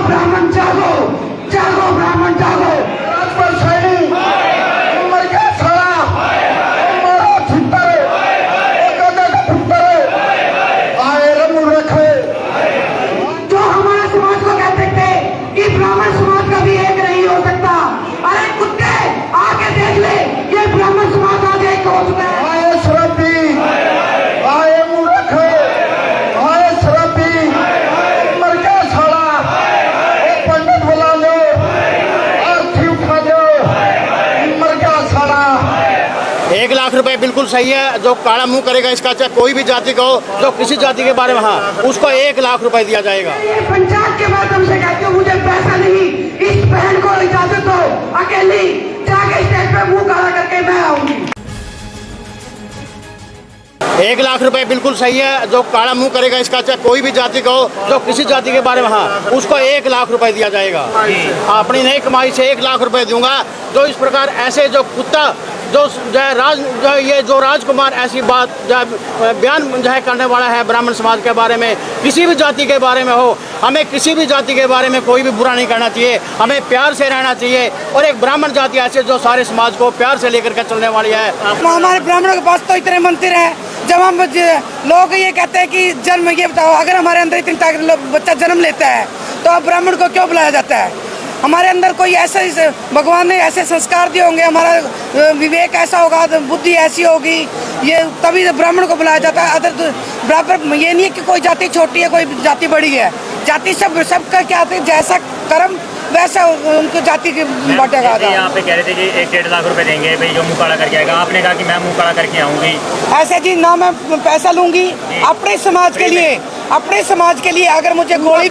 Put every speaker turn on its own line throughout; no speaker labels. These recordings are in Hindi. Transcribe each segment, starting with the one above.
ब्राह्मण जागो, जागो ब्राह्मण जागो। जो हमारे समाज को कहते थे कि ब्राह्मण समाज का भी एक नहीं हो सकता, अरे कुत्ते आके देख ले, ये ब्राह्मण समाज आज एक हो चुका है।
एक लाख रुपए बिल्कुल सही है। जो काला मुंह करेगा इसका, चाहे कोई भी जाति का हो, जो किसी जाति के बारे में, हाँ, उसको 1 लाख रुपए दिया जाएगा।
ये पंचायत के माध्यम से कहती हूँ, मुझे पैसा नहीं, इस बहन को इजाजत दो, अकेली जाके स्टेज पे मुंह काला करके मैं आऊंगी।
1 लाख रुपए बिल्कुल सही है। जो काला मुंह करेगा इसका, चाहे कोई भी जाति का हो, जो किसी जाति के बारे में, हाँ, उसको 1 लाख रुपए दिया जाएगा। अपनी नई कमाई से 1 लाख रुपए दूंगा। जो इस प्रकार ऐसे जो कुत्ता जो ये जो राजकुमार ऐसी बात बयान जो है करने वाला है ब्राह्मण समाज के बारे में, किसी भी जाति के बारे में हो, हमें किसी भी जाति के बारे में कोई भी बुरा नहीं करना चाहिए, हमें प्यार से रहना चाहिए। और एक ब्राह्मण जाति ऐसे जो सारे समाज को प्यार से लेकर के चलने वाली है।
हमारे ब्राह्मणों के पास तो इतने मंदिर हैं, जब हम लोग ये कहते हैं कि जन्म, ये बताओ अगर हमारे अंदर इतनी ताकत बच्चा जन्म लेता है तो अब ब्राह्मण को क्यों बुलाया जाता है? हमारे अंदर कोई ऐसा भगवान ने ऐसे संस्कार दिए होंगे, हमारा विवेक ऐसा होगा, बुद्धि ऐसी होगी, ये तभी ब्राह्मण को बुलाया जाता है। अदर बराबर ये नहीं है कि कोई जाति छोटी है कोई जाति बड़ी है, जाति सबका क्या है, जैसा कर्म वैसा उनको जाति के बांटेगा।
यहाँ पे कह रहे थे कि 1-1.5 लाख रुपए देंगे भाई जो मुँह काला करके आएगा, आपने कहा कि मैं मुँह काला करके आऊँगी।
ऐसे जी ना मैं पैसा लूंगी अपने समाज के लिए, अपने समाज के लिए। अगर मुझे गोली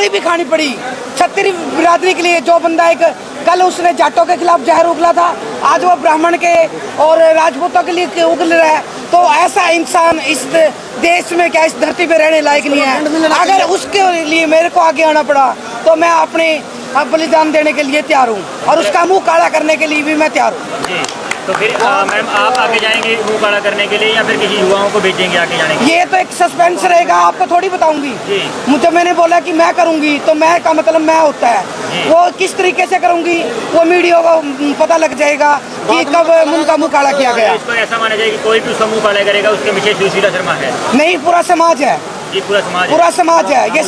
भी खानी पड़ी छत्री बिरादरी के लिए, जो बंदा एक कल उसने जाटों के खिलाफ जहर उगला था, आज वो ब्राह्मण के और राजपूतों के लिए उगल रहा है, तो ऐसा इंसान इस देश में क्या, इस धरती पे रहने लायक नहीं है। अगर उसके लिए मेरे को आगे आना पड़ा तो मैं अपने बलिदान देने के लिए तैयार हूँ, और उसका मुंह काला करने के लिए भी मैं तैयार हूँ।
तो फिर मैम आप आगे जाएंगे मुँह काला करने के लिए या फिर किसी युवाओं को भेजेंगे आगे जाने के लिए?
ये तो एक सस्पेंस रहेगा, आपको थोड़ी बताऊंगी। मुझे मैंने बोला कि मैं करूंगी, तो मैं का मतलब मैं होता है, वो किस तरीके से करूंगी वो मीडिया को पता लग जाएगा कि कब उनका मुँह काला किया गया।
इसको ऐसा माना जाए कि कोई भी उसका मुँह काला करेगा उसके पीछे सुशीला शर्मा है?
नहीं, पूरा समाज है, पूरा समाज है। ये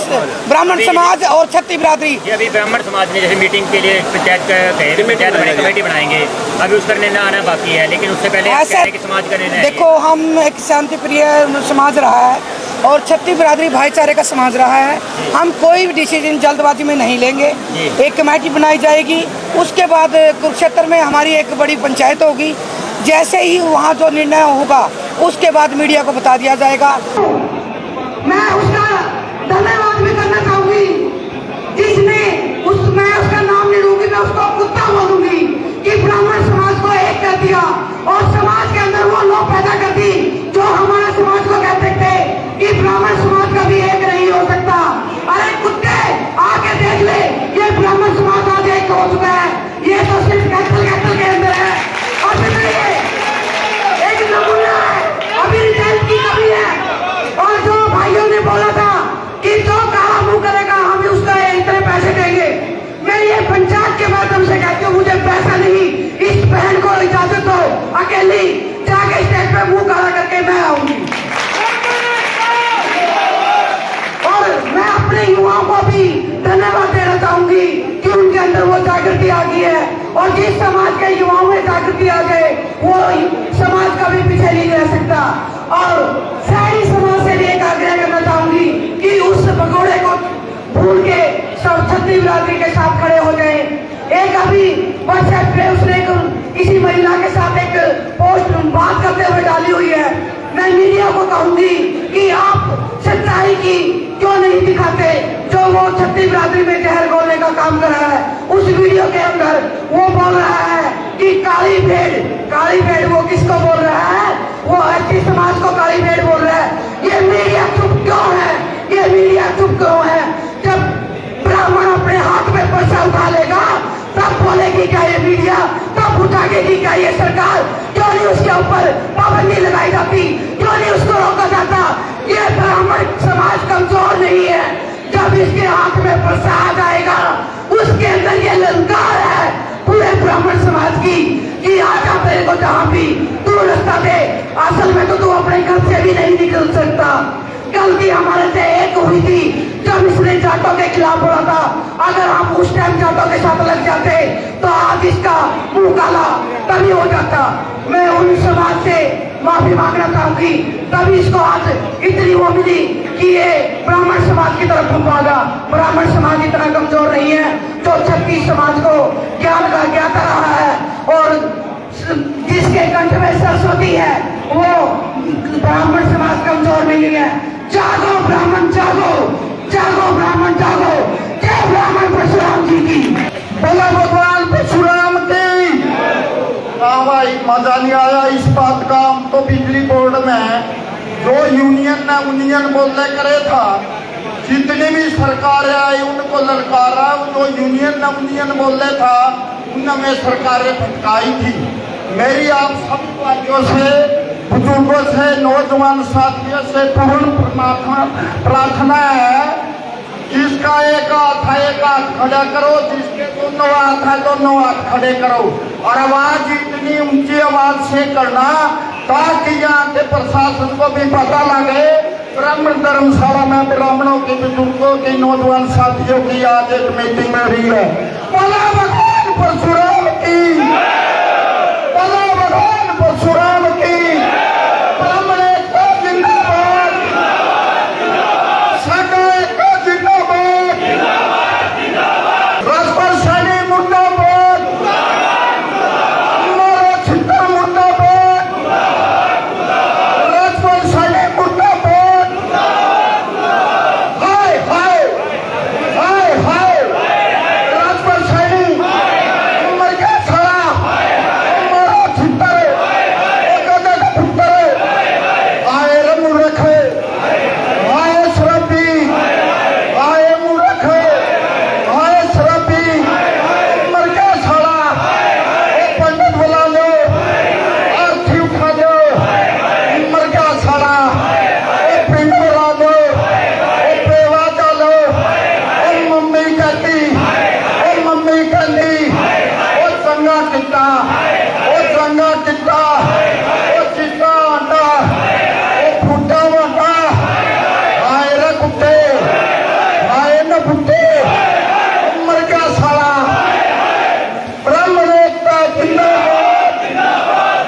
ब्राह्मण समाज और छत्री बिरादरी।
अभी ब्राह्मण समाज ने जैसे मीटिंग के लिए पंचायत कमेटी बनाएंगे, अभी उसका निर्णय आना बाकी है, लेकिन उससे पहले समाज का निर्णय।
देखो, हम एक शांति प्रिय समाज रहा है और छत्री बिरादरी भाईचारे का समाज रहा है। हम कोई भी डिसीजन जल्दबाजी में नहीं लेंगे। एक कमेटी बनाई जाएगी, उसके बाद कुरुक्षेत्र में हमारी एक बड़ी पंचायत होगी। जैसे ही वहाँ जो निर्णय होगा उसके बाद मीडिया को बता दिया जाएगा।
मैं उसका धन्यवाद भी करना चाहूंगी जिसने मैं उसका नाम नहीं लूंगी, मैं उसको कुत्ता बोलूंगी कि ब्राह्मण समाज को एक कर दिया और समाज के अंदर वो लोग पैदा कर दी जो हमारे समाज को कहते थे कि ब्राह्मण समाज का भी एक नहीं हो सकता। अरे कुत्ते आके देख ले, ये ब्राह्मण समाज आज एक हो चुका है। ये तो सिर्फ कैथल के अंदर है, अभी भी एक नमूना है, अभी रिजल्ट की कमी है। और जो भाइयों ने बोला था कि जो काला मुंह करेगा हम उसका इतने पैसे देंगे, मैं ये पंचायत के माध्यम से कहती हूँ, मुझे पैसा नहीं, इस बहन को इजाजत दो, अकेली जाके स्टेज पे मुंह काला करके मैं आऊंगी। और मैं अपने युवाओं को भी धन्यवाद देना चाहूंगी कि उनके अंदर वो जागृति आ गई है, और जिस समाज के युवाओं में जागृति आ गए वो समाज कभी पीछे नहीं रह सकता। और शहरी समाज से भी एक आग्रह करना चाहूंगी कि उस भगोड़े को भूल के सब छत्री बिरादरी के साथ खड़े हो जाए। एक अभी व्हाट्सएप पे उसने किसी महिला के साथ एक पोस्ट बात करते हुए डाली हुई है। मैं मीडिया को कहूंगी कि आप सच्चाई की क्यों नहीं दिखाते, जो वो छत्री बिरादरी में जहर घोलने का काम कर रहा है। उस वीडियो के अंदर वो बोल रहा है कि काली भेड़ वो किसको बोल रहा है? वो ऐसी समाज को काली भेड़ बोल रहा है। ये मीडिया चुप क्यों है? ये मीडिया चुप क्यों है? जब ब्राह्मण अपने हाथ में पैसा उठा लेगा तब बोलेगी क्या ये मीडिया, तब उठाएगी क्या ये सरकार? क्यों नहीं उसके ऊपर पाबंदी लगाई जाती, क्यों नहीं उसको रोका जाता? ये ब्राह्मण समाज कमजोर नहीं है। जब इसके हाथ में प्रसाद आएगा उसके अंदर ये ललकार है पूरे ब्राह्मण समाज की कि आजा तेरे को जहां भी तू रास्ता दे। असल में तो तू अपने घर से भी नहीं निकल सकता। गलती हमारे से एक हुई थी जब इसने जाटों के खिलाफ बोला था। अगर हम उस टाइम जाटों के साथ लग जाते तो आज इसका मुंह काला तभी हो जाता। मैं उन समाज से माफी मांगना चाहूंगी, तभी इसको आज इतनी वो मिली कि ये ब्राह्मण समाज की तरफ भागा। ब्राह्मण समाज इतना कमजोर नहीं है जो छत्तीस समाज को ज्ञान का ज्ञाता रहा है और जिसके कंठ में सरस्वती है वो ब्राह्मण समाज कमजोर नहीं है। जागो ब्राह्मण जागो, जागो ब्राह्मण जागो। जय ब्राह्मण परशुराम जी की।
बोला भगवान परशुराम की। हाँ भाई, मजा नहीं आया इस बात का। हम तो बिजली बोर्ड में जो यूनियन बोलने करे था, जितनी भी सरकार आई उनको ललकारा। जो यूनियन बोलने था उनमें सरकारें भटकाई थी। मेरी आप सभी भाइयों से, बुजुर्गों से, नौजवान साथियों से पूर्ण प्रार्थना है, जिसका एक हाथ खड़ा करो, जिसके दोनों हाथ है दोनों हाथ खड़े करो और आवाज इतनी ऊंची आवाज से करना ताकि यहाँ के प्रशासन को भी पता लगे। ब्राह्मण धर्मशाला में ब्राह्मणों के, बुजुर्गों के, नौजवान साथियों की आज एक मीटिंग हो रही है। बोला भगवान परशुराम की, बोला भगवान परशुराम की। ब्राह्मण एकता जिंदाबाद, साडा एकता जिंदाबाद, राजपाल सैनी मुर्दाबाद, मारो छित्तर मुर्दाबाद, राजपाल सैनी मुर्दाबाद। हाय हाय हाय हाय, राजपाल सैनी मर गया सारा, मारो छित्तर, गदा का पुत्र, आए रमू रखे, आए शराबी, आए मूर्ख, आए शराबी, मर गया साला। पंडित बुला लो, आरती उठा लो, मर गया साला। पिंड बुला लो, पेवा डालो, मम्मी कहती, मम्मी कहती, चंगा टिक्का, चंगा टिक्का, चिट्टा आटा, फूटा वाटा, आए रे कुत्ते, आए न कुत्ते, मर गया साला। ब्राह्मण एकता जिंदाबाद।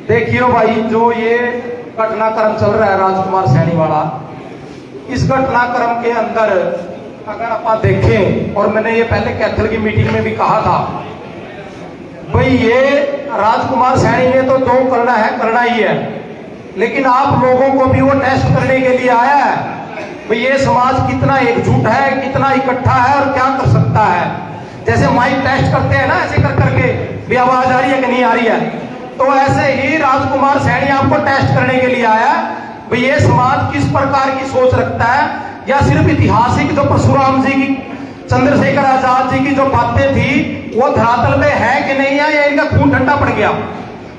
देखियो भाई, जो ये घटनाक्रम चल रहा है राजकुमार सैनी वाला, इस घटनाक्रम के अंदर अगर आप देखें, और मैंने ये पहले कैथल की मीटिंग में भी कहा था, भाई ये राजकुमार सैनी ने तो जो करना है करना ही है, लेकिन आप लोगों को भी वो टेस्ट करने के लिए आया है भाई ये समाज कितना एकजुट है, कितना इकट्ठा है और क्या कर सकता है। जैसे माइक टेस्ट करते हैं ना, ऐसे कर करके भी आवाज आ रही है कि नहीं आ रही है, तो ऐसे ही राजकुमार सैनी आपको टेस्ट करने के लिए आया भाई ये समाज किस प्रकार की सोच रखता है, या सिर्फ ऐतिहासिक जो परशुराम जी की, चंद्रशेखर आजाद जी की जो बातें थी वो धरातल में है कि नहीं है, या इनका खून ठंडा पड़ गया।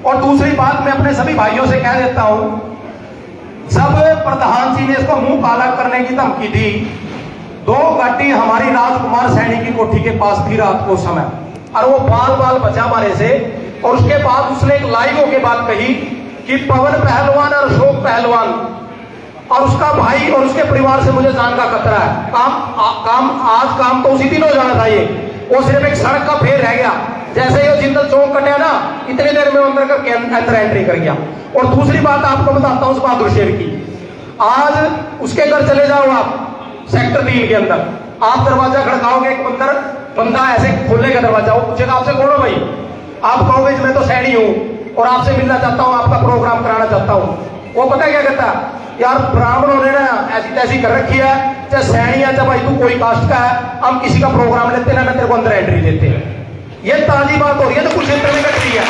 और दूसरी बात मैं अपने सभी भाइयों से कह देता हूं, जब प्रधान जी ने इसको मुंह काला करने की धमकी दी, 2 गाड़ी हमारी राजकुमार सैनी की कोठी के पास थी रात को समय, और वो बाल बाल बचा मारे से। और उसके बाद उसने एक लाइव होके बात कही कि पवन पहलवान और अशोक पहलवान और उसका भाई और उसके परिवार से मुझे जान का खतरा है। काम तो उसी दिन हो जाना था, ये वो सिर्फ एक सड़क का फेर रह गया। जैसे ही जिंदल चौक कटे ना, इतनी देर में अंदर करके अंदर एंट्री कर गया। और दूसरी बात आपको बताता हूं उस बहादुर शेर की, आज उसके घर चले जाओ आप सेक्टर 3 के अंदर, आप दरवाजा खड़काओगे, एक बंदा ऐसे खोलेगा दरवाजा, वो पूछेगा आपसे कौन हो भाई, आप कहोगे मैं तो सैनी हूं और आपसे मिलना चाहता हूं, आपका प्रोग्राम कराना चाहता हूं। वो पता क्या कहता है, यार ब्राह्मणों ने ना ऐसी तैसी कर रखी है, चाहे सैनी है चाहे भाई तू कोई कास्ट का है, हम किसी का प्रोग्राम लेते ना तेरे को अंदर एंट्री देते हैं। ये ताजी बात हो रही है, तो कुछ क्षेत्र में घट रही है।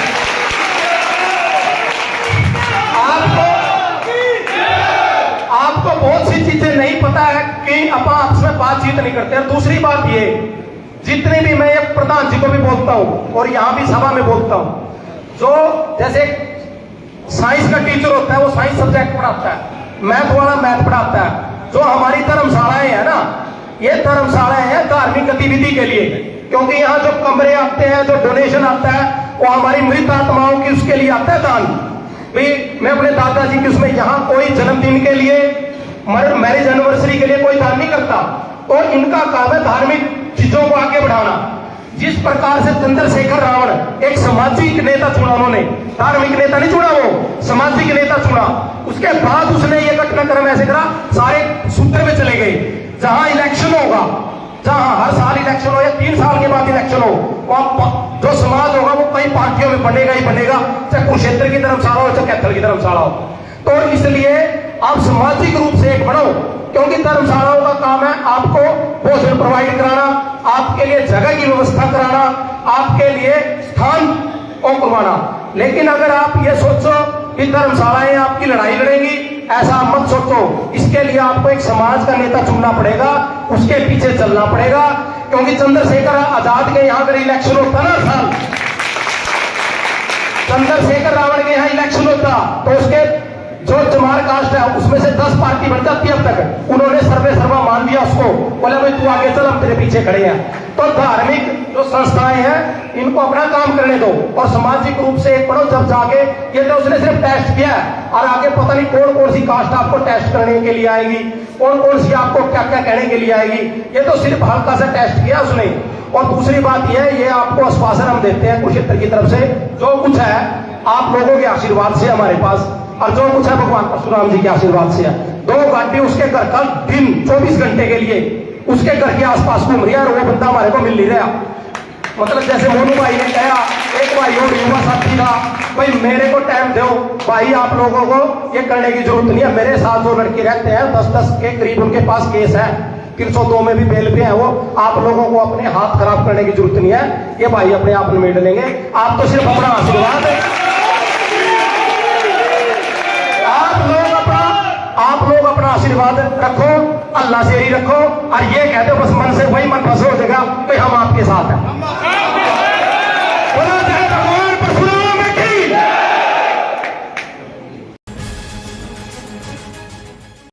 आपको बहुत सी चीजें नहीं पता है कि अपन आपस में बातचीत नहीं करते। और दूसरी बात ये, जितने भी मैं प्रधान जी को भी बोलता हूं और यहां भी सभा में बोलता हूं, जो जैसे साइंस का टीचर होता है वो साइंस सब्जेक्ट पढ़ाता है, मैथ वाला मैथ पढ़ाता है, जो हमारी धर्मशालाएं है ना, ये धर्मशालाएं हैं धार्मिक गतिविधि के लिए, क्योंकि यहाँ जो कमरे आते हैं, जो डोनेशन आता है, वो हमारी मृत आत्माओं की उसके लिए आता है दान। भाई मैं अपने दादाजी की उसमें यहाँ कोई जन्मदिन के लिए, मैरिज एनिवर्सरी के लिए कोई दान नहीं करता, और इनका काम है धार्मिक चीजों को आगे बढ़ाना। जिस प्रकार से चंद्रशेखर रावण एक सामाजिक नेता चुना, उन्होंने धार्मिक नेता नहीं चुना, वो सामाजिक नेता चुना। उसके बाद उसने ये घटनाक्रम ऐसे करा, सारे सूत्र में चले गए। जहां इलेक्शन होगा, जहां हर साल इलेक्शन हो या 3 साल के बाद इलेक्शन हो, वहां जो समाज होगा वो कई पार्टियों में बनेगा ही बनेगा, चाहे कुरुक्षेत्र की धर्मशाला हो चाहे कैथल की धर्मशाला हो। तो इसलिए आप सामाजिक रूप से एक बनो, क्योंकि धर्मशालाओं का काम है आपको भोजन प्रोवाइड कराना, आपके लिए जगह की व्यवस्था कराना, आपके लिए स्थान को करवाना। लेकिन अगर आप ये सोचो कि धर्मशालाएं आपकी लड़ाई लड़ेंगी, ऐसा मत सोचो। इसके लिए आपको एक समाज का नेता चुनना पड़ेगा, उसके पीछे चलना पड़ेगा। क्योंकि चंद्रशेखर आजाद के यहाँ अगर इलेक्शन होता ना, हर साल चंद्रशेखर रावण के यहाँ इलेक्शन होता तो उसके जो जमार कास्ट है उसमें से 10 पार्टी बन जाती है। अब तक उन्होंने सर्वे सर्वा मान दिया उसको, बोला भाई तू आगे चल, हम तेरे पीछे खड़े हैं। तो धार्मिक जो संस्थाएं हैं इनको अपना काम करने दो और सामाजिक रूप से एक पढ़ो। जब जाके ये तो उसने सिर्फ टेस्ट किया है, और आगे पता नहीं कौन कौन सी कास्ट आपको टेस्ट करने के लिए आएगी, कौन कौन सी आपको क्या क्या कहने के लिए आएगी। ये तो सिर्फ हल्का सा टेस्ट किया उसने। और दूसरी बात यह है, ये आपको आश्वासन हम देते हैं कुरुक्षेत्र की तरफ से, जो कुछ है आप लोगों के आशीर्वाद से हमारे पास, और जो कुछ है भगवान परशुराम जी के आशीर्वाद से है। 2 गाड़ी उसके घर का दिन 24 घंटे के लिए उसके घर के आसपास घूम रही है, और वो बंदा हमारे को मिल नहीं रहा। मतलब जैसे मोनू भाई ने कहा, एक भाई और युवा साथी था, भाई मेरे को टाइम दो भाई, आप लोगों को ये करने की जरूरत नहीं है। मेरे साथ जो लड़के रहते हैं 10-10 के करीब उनके पास केस है, 302 में भी बेल पे है वो। आप लोगों को अपने हाथ खराब करने की जरूरत नहीं है, ये भाई अपने आप निमेट लेंगे। आप तो सिर्फ अपना आशीर्वाद, आप लोग अपना आशीर्वाद रखो, अल्लाह से ही रखो, और ये कहते हो बस मन से वही मन फंस हो जाएगा, तो हम आपके साथ हैं।